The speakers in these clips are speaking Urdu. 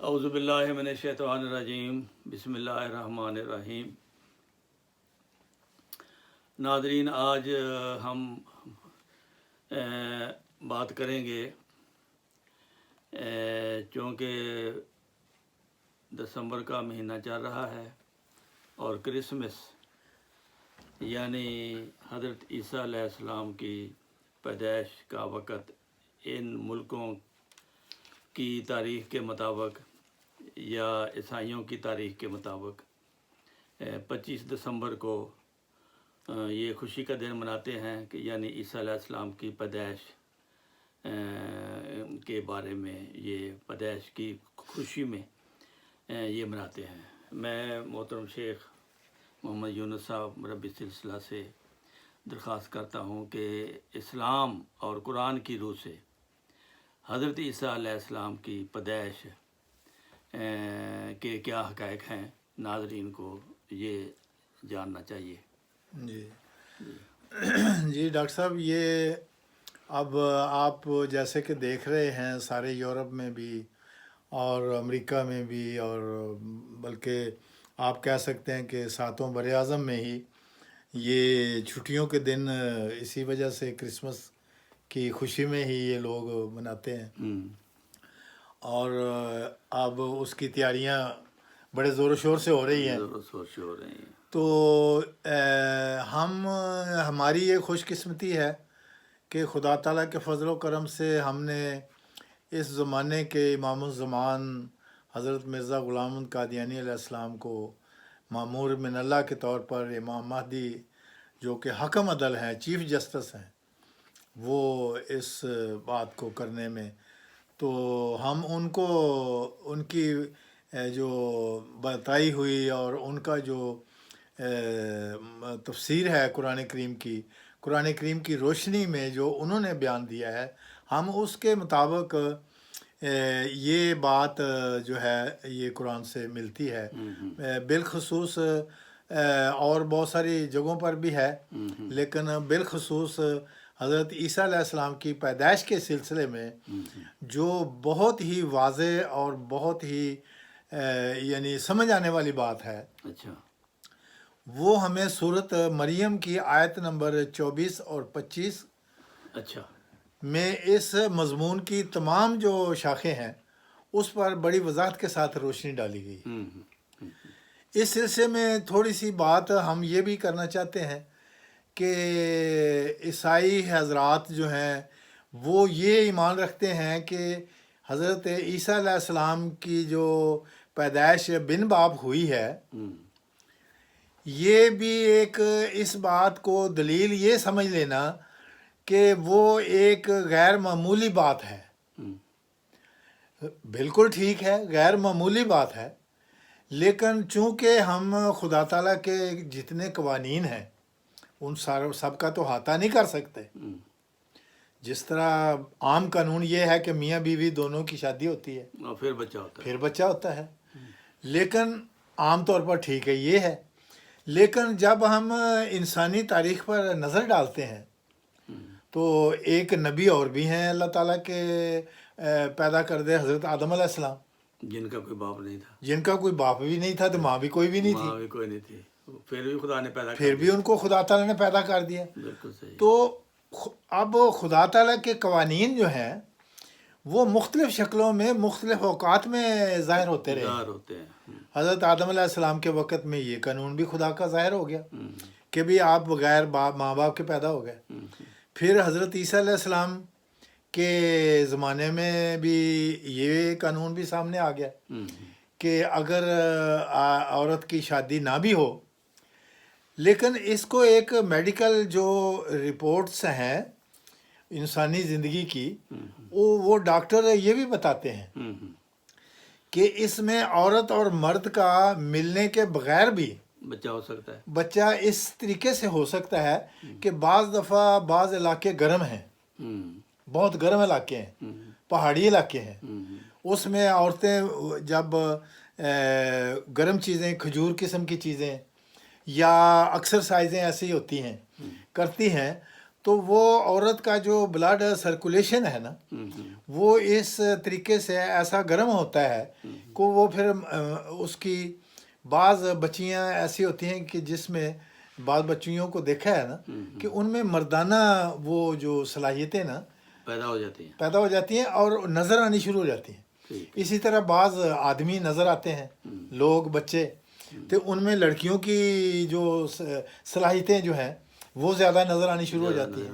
اعوذ باللہ من الشیطان الرجیم، بسم اللہ الرحمن الرحیم۔ ناظرین، آج ہم بات کریں گے چونکہ دسمبر کا مہینہ چل رہا ہے اور کرسمس یعنی حضرت عیسیٰ علیہ السلام کی پیدائش کا وقت ان ملکوں کی تاریخ کے مطابق یا عیسائیوں کی تاریخ کے مطابق 25 دسمبر کو یہ خوشی کا دن مناتے ہیں کہ یعنی عیسیٰ علیہ السلام کی پیدائش کے بارے میں، یہ پیدائش کی خوشی میں یہ مناتے ہیں۔ میں محترم شیخ محمد یونس صاحب مربی سلسلہ سے درخواست کرتا ہوں کہ اسلام اور قرآن کی روح سے حضرت عیسیٰ علیہ السلام کی پیدائش کے کیا حقائق ہیں، ناظرین کو یہ جاننا چاہیے۔ جی ڈاکٹر صاحب، یہ اب آپ جیسے کہ دیکھ رہے ہیں سارے یورپ میں بھی اور امریکہ میں بھی، اور بلکہ آپ کہہ سکتے ہیں کہ ساتوں بر اعظم میں ہی یہ چھٹیوں کے دن اسی وجہ سے کرسمس کی خوشی میں ہی یہ لوگ مناتے ہیں، اور اب اس کی تیاریاں بڑے زور و شور سے ہو رہی ہیں۔ تو ہماری یہ خوش قسمتی ہے کہ خدا تعالیٰ کے فضل و کرم سے ہم نے اس زمانے کے امام الزمان حضرت مرزا غلام احمد قادیانی علیہ السلام کو مامور من اللہ کے طور پر امام مہدی جو کہ حکم عدل ہیں، چیف جسٹس ہیں، وہ اس بات کو کرنے میں، تو ہم ان کو ان کی جو بتائی ہوئی اور ان کا جو تفسیر ہے قرآن کریم کی روشنی میں جو انہوں نے بیان دیا ہے، ہم اس کے مطابق یہ بات جو ہے یہ قرآن سے ملتی ہے، بالخصوص اور بہت ساری جگہوں پر بھی ہے، لیکن بالخصوص حضرت عیسیٰ علیہ السلام کی پیدائش کے سلسلے میں جو بہت ہی واضح اور بہت ہی یعنی سمجھ آنے والی بات ہے، وہ ہمیں سورۃ مریم کی آیت نمبر 24 اور 25 میں اس مضمون کی تمام جو شاخیں ہیں اس پر بڑی وضاحت کے ساتھ روشنی ڈالی گئی۔ اس سلسلے میں تھوڑی سی بات ہم یہ بھی کرنا چاہتے ہیں کہ عیسائی حضرات جو ہیں وہ یہ ایمان رکھتے ہیں کہ حضرت عیسیٰ علیہ السلام کی جو پیدائش بن باپ ہوئی ہے، یہ بھی ایک اس بات کو دلیل یہ سمجھ لینا کہ وہ ایک غیر معمولی بات ہے۔ بالکل ٹھیک ہے، غیر معمولی بات ہے، لیکن چونکہ ہم خدا تعالیٰ کے جتنے قوانین ہیں ان سب کا تو احاطہ نہیں کر سکتے۔ جس طرح عام قانون یہ ہے کہ میاں بیوی دونوں کی شادی ہوتی ہے اور پھر بچہ ہوتا ہے، لیکن عام طور پر ٹھیک ہے یہ ہے، لیکن جب ہم انسانی تاریخ پر نظر ڈالتے ہیں تو ایک نبی اور بھی ہیں اللہ تعالیٰ کے پیدا کردے، حضرت آدم علیہ السلام، جن کا کوئی باپ نہیں تھا، جن کا کوئی باپ بھی نہیں تھا تو ماں بھی کوئی بھی نہیں تھی، پھر بھی خدا نے پیدا پھر بھی ان کو خدا تعالیٰ نے پیدا کر دیا۔ بالکل صحیح۔ تو اب خدا تعالیٰ کے قوانین جو ہیں وہ مختلف شکلوں میں مختلف اوقات میں ظاہر ہوتے رہے۔ حضرت آدم علیہ السلام کے وقت میں یہ قانون بھی خدا کا ظاہر ہو گیا کہ بھی آپ بغیر ماں باپ کے پیدا ہو گئے۔ پھر حضرت عیسیٰ علیہ السلام کے زمانے میں بھی یہ قانون بھی سامنے آ گیا کہ اگر عورت کی شادی نہ بھی ہو، لیکن اس کو ایک میڈیکل جو رپورٹس ہیں انسانی زندگی کی، وہ ڈاکٹر یہ بھی بتاتے ہیں کہ اس میں عورت اور مرد کا ملنے کے بغیر بھی بچہ ہو سکتا ہے۔ بچہ اس طریقے سے ہو سکتا ہے کہ بعض دفعہ بعض علاقے گرم ہیں، بہت گرم علاقے ہیں، پہاڑی علاقے ہیں، اس میں عورتیں جب گرم چیزیں، کھجور قسم کی چیزیں یا ایکسرسائزیں ایسی ہوتی ہیں کرتی ہیں، تو وہ عورت کا جو بلڈ سرکولیشن ہے نا وہ اس طریقے سے ایسا گرم ہوتا ہے کہ وہ پھر اس کی بعض بچیاں ایسی ہوتی ہیں کہ جس میں بعض بچیوں کو دیکھا ہے نا کہ ان میں مردانہ وہ جو صلاحیتیں نا پیدا ہو جاتی ہیں اور نظر آنی شروع ہو جاتی ہیں. اسی طرح بعض آدمی نظر آتے ہیں لوگ بچے تو ان میں لڑکیوں کی جو صلاحیتیں جو ہیں وہ زیادہ نظر آنی شروع ہو جاتی ہیں.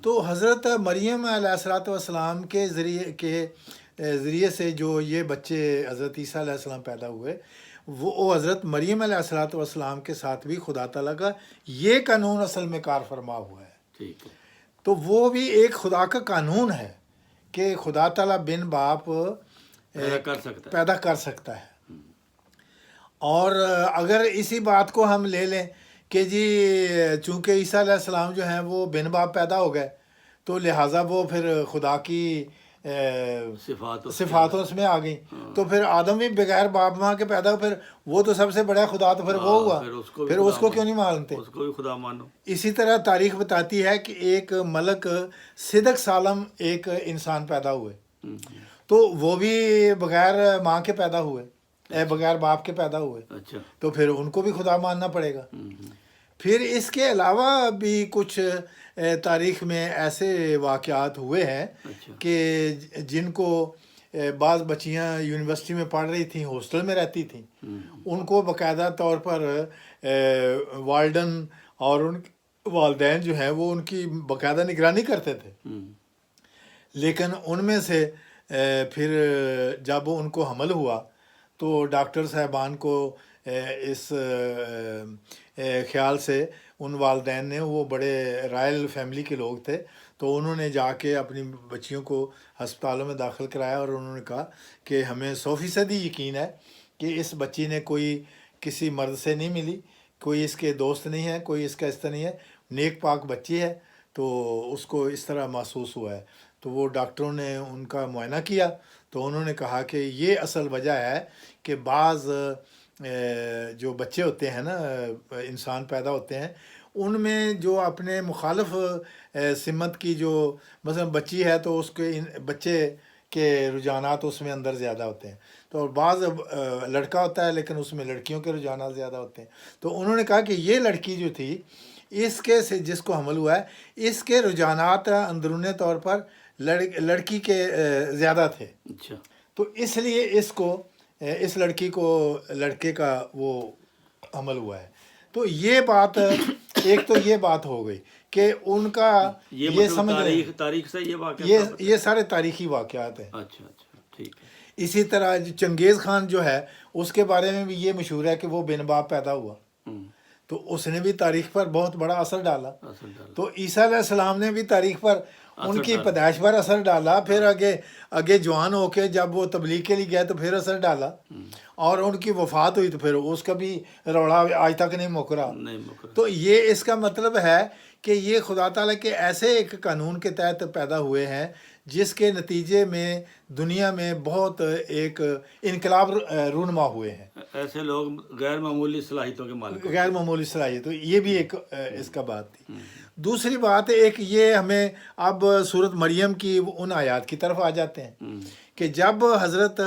تو حضرت مریم علیہ الصلوۃ والسلام کے ذریعے سے جو یہ بچے حضرت عیسیٰ علیہ السلام پیدا ہوئے وہ حضرت مریم علیہ الصلوۃ والسلام کے ساتھ بھی خدا تعالیٰ کا یہ قانون اصل میں کار فرما ہوا ہے. تو وہ بھی ایک خدا کا قانون ہے کہ خدا تعالیٰ بن باپ پیدا کر سکتا ہے. اور اگر اسی بات کو ہم لے لیں کہ جی چونکہ عیسیٰ علیہ السلام جو ہیں وہ بن باپ پیدا ہو گئے تو لہٰذا وہ پھر خدا کی صفات اس میں آ گئیں. تو پھر آدم بھی بغیر باپ ماں کے پیدا ہو پھر وہ تو سب سے بڑا خدا تو پھر وہ ہوا, پھر اس کو کیوں نہیں مانتے؟ اس کو بھی خدا مانو. اسی طرح تاریخ بتاتی ہے کہ ایک ملک صدق سالم ایک انسان پیدا ہوئے تو وہ بھی بغیر ماں کے پیدا ہوئے, بغیر باپ کے پیدا ہوئے. تو پھر ان کو بھی خدا ماننا پڑے گا. پھر اس کے علاوہ بھی کچھ تاریخ میں ایسے واقعات ہوئے ہیں کہ جن کو بعض بچیاں یونیورسٹی میں پڑھ رہی تھیں, ہاسٹل میں رہتی تھیں, ان کو باقاعدہ طور پر والڈن اور ان والدین جو ہیں وہ ان کی باقاعدہ نگرانی کرتے تھے. لیکن ان میں سے پھر جب ان کو حمل ہوا تو ڈاکٹر صاحبان کو اس خیال سے ان والدین نے, وہ بڑے رائل فیملی کے لوگ تھے, تو انہوں نے جا کے اپنی بچیوں کو ہسپتالوں میں داخل کرایا اور انہوں نے کہا کہ ہمیں 100% یقین ہے کہ اس بچی نے کوئی کسی مرد سے نہیں ملی, کوئی اس کے دوست نہیں ہے, کوئی اس کا اس طرح نہیں ہے, نیک پاک بچی ہے, تو اس کو اس طرح محسوس ہوا ہے. تو وہ ڈاکٹروں نے ان کا معائنہ کیا تو انہوں نے کہا کہ یہ اصل وجہ ہے کہ بعض جو بچے ہوتے ہیں نا, انسان پیدا ہوتے ہیں, ان میں جو اپنے مخالف سمت کی جو مثلا بچی ہے تو اس کے بچے کے رجحانات اس میں اندر زیادہ ہوتے ہیں, تو بعض لڑکا ہوتا ہے لیکن اس میں لڑکیوں کے رجحانات زیادہ ہوتے ہیں. تو انہوں نے کہا کہ یہ لڑکی جو تھی اس کے سے جس کو حمل ہوا ہے اس کے رجحانات اندرونی طور پر لڑکی کے زیادہ تھے. تو اس لیے اس لڑکی کو لڑکے کا وہ حمل ہوا ہے. تو یہ بات ایک تو یہ بات ہو گئی کہ ان کا یہ سمجھ تاریخ سے یہ واقعات یہ سارے تاریخی واقعات ہیں. اچھا ٹھیک ہے. اسی طرح چنگیز خان جو ہے اس کے بارے میں بھی یہ مشہور ہے کہ وہ بن باپ پیدا ہوا, تو اس نے بھی تاریخ پر بہت بڑا اثر ڈالا. تو عیسیٰ علیہ السلام نے بھی تاریخ پر ان کی پیدائش پر اثر ڈالا, پھر آگے جوان ہو کے جب وہ تبلیغ کے لیے گئے تو پھر اثر ڈالا, اور ان کی وفات ہوئی تو پھر اس کا بھی روڑا آج تک نہیں مکرا. تو یہ اس کا مطلب ہے کہ یہ خدا تعالیٰ کے ایسے ایک قانون کے تحت پیدا ہوئے ہیں جس کے نتیجے میں دنیا میں بہت ایک انقلاب رونما ہوئے ہیں. ایسے لوگ غیر معمولی صلاحیتوں کے مالک, غیر معمولی صلاحیت. تو یہ بھی ایک اس کا بات تھی. دوسری بات ایک یہ ہمیں اب سورت مریم کی ان آیات کی طرف آ جاتے ہیں کہ جب حضرت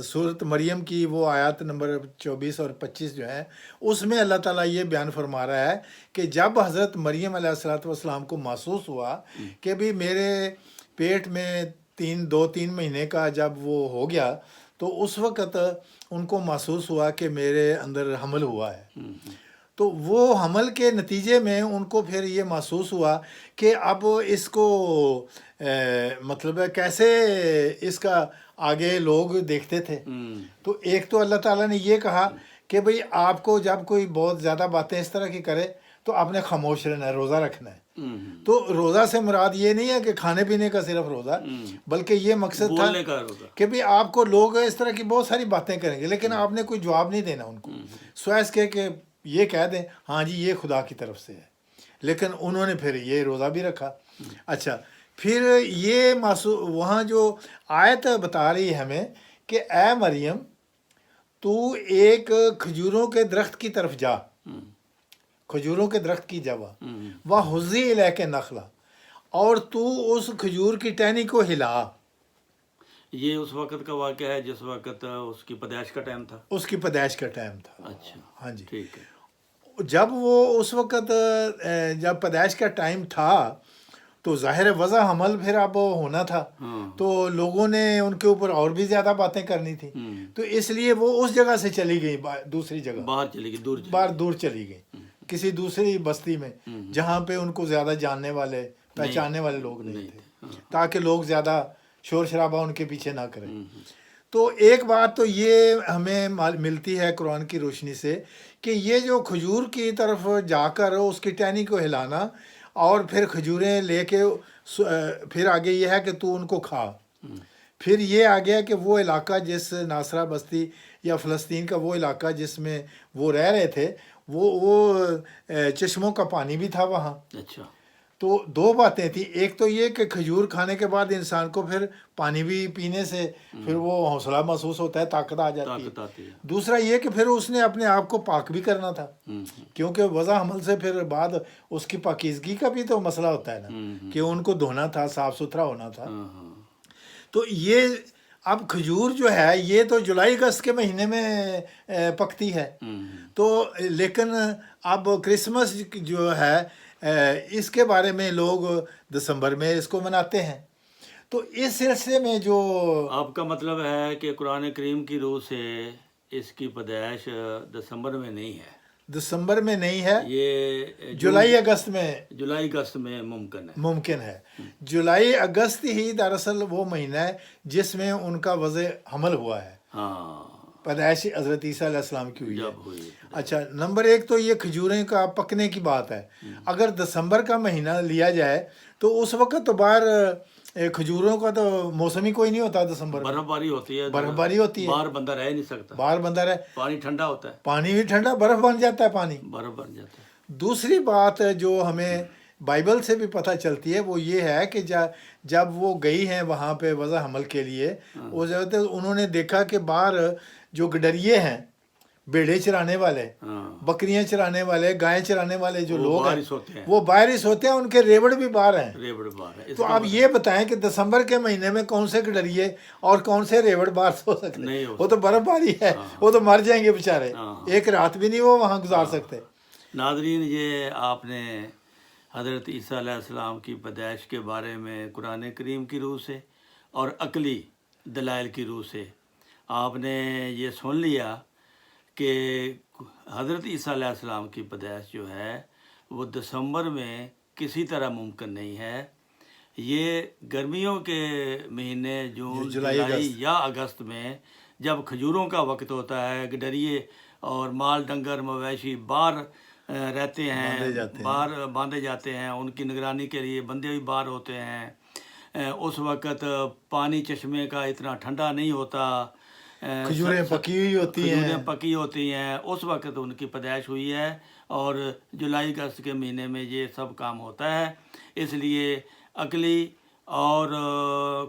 سورت مریم کی وہ آیات نمبر 24 اور 25 جو ہیں اس میں اللہ تعالیٰ یہ بیان فرما رہا ہے کہ جب حضرت مریم علیہ الصلوۃ والسلام کو محسوس ہوا کہ بھی میرے پیٹ میں 2-3 مہینے کا جب وہ ہو گیا تو اس وقت ان کو محسوس ہوا کہ میرے اندر حمل ہوا ہے. تو وہ حمل کے نتیجے میں ان کو پھر یہ محسوس ہوا کہ اب اس کو مطلب ہے کیسے اس کا آگے لوگ دیکھتے تھے. تو ایک تو اللہ تعالیٰ نے یہ کہا کہ بھئی آپ کو جب کوئی بہت زیادہ باتیں اس طرح کی کرے تو آپ نے خاموش رہنا ہے, روزہ رکھنا ہے. تو روزہ سے مراد یہ نہیں ہے کہ کھانے پینے کا صرف روزہ, بلکہ یہ مقصد تھا کہ بھی آپ کو لوگ اس طرح کی بہت ساری باتیں کریں گے لیکن آپ نے کوئی جواب نہیں دینا ان کو, سوائے اس کے کہ یہ کہہ دیں ہاں جی یہ خدا کی طرف سے ہے. لیکن انہوں نے پھر یہ روزہ بھی رکھا. اچھا پھر یہ وہاں جو آیت بتا رہی ہے ہمیں کہ اے مریم تو ایک کھجوروں کے درخت کی طرف جا, کھجوروں کے درخت کی جوا وَحُزِّ إِلَيْكَ النَّخْلَ، اور تو اس کھجور کی ٹہنی کو ہلا. یہ اس وقت کا واقعہ ہے جس وقت اس کی پیدائش کا ٹائم تھا. اس کی پیدائش کا ٹائم تھا. اچھا ہاں جی. ٹھیک ہے. جب وہ اس وقت جب پیدائش کا ٹائم تھا تو ظاہر وضع حمل پھر اب ہونا تھا، ہاں. تو لوگوں نے ان کے اوپر اور بھی زیادہ باتیں کرنی تھی، تو اس لیے وہ اس جگہ سے چلی گئی دوسری جگہ، باہر چلی گئی، دور چلی باہر گئی. دور چلی گئی کسی دوسری بستی میں جہاں پہ ان کو زیادہ جاننے والے پہچاننے والے لوگ نہیں تھے، ہاں. تاکہ لوگ زیادہ شور شرابہ ان کے پیچھے نہ کریں. تو ایک بات تو یہ ہمیں ملتی ہے قرآن کی روشنی سے کہ یہ جو کھجور کی طرف جا کر اس کی ٹہنی کو ہلانا اور پھر کھجوریں لے کے پھر آگے یہ ہے کہ تو ان کو کھا. پھر یہ آ گیا کہ وہ علاقہ جس ناصرہ بستی یا فلسطین کا وہ علاقہ جس میں وہ رہ رہے تھے وہ چشموں کا پانی بھی تھا وہاں. اچھا. تو دو باتیں تھیں، ایک تو یہ کہ کھجور کھانے کے بعد انسان کو پھر پانی بھی پینے سے پھر وہ حوصلہ محسوس ہوتا ہے، طاقت آ جاتی طاقت آتی ہے. ہے. دوسرا یہ کہ پھر اس نے اپنے آپ کو پاک بھی کرنا تھا، کیونکہ وضع حمل سے پھر بعد اس کی پاکیزگی کا بھی تو مسئلہ ہوتا ہے نا، کہ ان کو دھونا تھا، صاف ستھرا ہونا تھا. تو یہ اب کھجور جو ہے یہ تو جولائی اگست کے مہینے میں پکتی ہے، تو لیکن اب کرسمس جو ہے اس کے بارے میں لوگ دسمبر میں اس کو مناتے ہیں. تو اس سلسلے میں جو آپ کا مطلب ہے کہ قرآن کریم کی روح سے اس کی پیدائش دسمبر میں نہیں ہے، دسمبر میں نہیں ہے، یہ جولائی اگست میں جولائی اگست میں ممکن ہے. جولائی اگست ہی دراصل وہ مہینہ ہے جس میں ان کا وضع حمل ہوا ہے، ہاں، پیدائش حضرت عیسیٰ علیہ السلام کی ہوئی ہے. جب ہوئی. اچھا، نمبر ایک تو یہ کھجوریں کا پکنے کی بات ہے. اگر دسمبر کا مہینہ لیا جائے تو اس وقت تو باہر کھجوروں کا تو موسم ہی کوئی نہیں ہوتا دسمبر میں، برف باری ہوتی ہے، برف باری ہوتی ہے، باہر بندہ رہ نہیں سکتا، باہر بندہ رہے، پانی ٹھنڈا ہوتا ہے، پانی بھی ٹھنڈا، برف بن جاتا ہے پانی، برف بن جاتا ہے. دوسری بات جو ہمیں بائبل سے بھی پتہ چلتی ہے وہ یہ ہے کہ جب وہ گئی ہیں وہاں پہ وضع حمل کے لیے، اس جگہ انہوں نے دیکھا کہ باہر جو گڈریے ہیں، بیڑے چرانے والے، بکریاں چرانے والے، گائیں چرانے والے جو لوگ ہیں وہ باہر ہی سوتے ہیں، ان کے ریوڑ بھی باہر ہیں. تو اب یہ بتائیں کہ دسمبر کے مہینے میں کون سے گڈریے اور کون سے ریوڑ باہر سو سکتے ہیں؟ وہ تو برف باری ہے، وہ تو مر جائیں گے بیچارے، ایک رات بھی نہیں وہ وہاں گزار سکتے. ناظرین، یہ آپ نے حضرت عیسیٰ علیہ السلام کی پیدائش کے بارے میں قرآن کریم کی روح سے اور عقلی دلائل کی روح سے آپ نے یہ سن لیا کہ حضرت عیسیٰ علیہ السلام کی پیدائش جو ہے وہ دسمبر میں کسی طرح ممکن نہیں ہے. یہ گرمیوں کے مہینے جون، جولائی یا اگست میں جب کھجوروں کا وقت ہوتا ہے، گڈریے اور مال ڈنگر مویشی باہر رہتے ہیں، باہر باندھے جاتے ہیں، ان کی نگرانی کے لیے بندے بھی باہر ہوتے ہیں. اس وقت پانی چشمے کا اتنا ٹھنڈا نہیں ہوتا، کھجوریں پکی ہوتی ہیں، اس وقت ان کی پیدائش ہوئی ہے. اور جولائی اگست کے مہینے میں یہ سب کام ہوتا ہے. اس لیے عقلی اور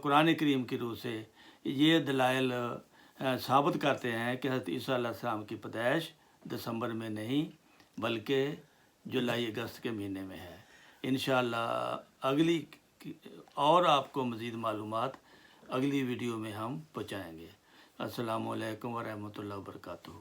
قرآن کریم کی روح سے یہ دلائل ثابت کرتے ہیں کہ حضرت عیسیٰ علیہ السلام کی پیدائش دسمبر میں نہیں بلکہ جولائی اگست کے مہینے میں ہے. انشاءاللہ اگلی اور آپ کو مزید معلومات اگلی ویڈیو میں ہم پہنچائیں گے. السلام علیکم ورحمۃ اللہ وبرکاتہ.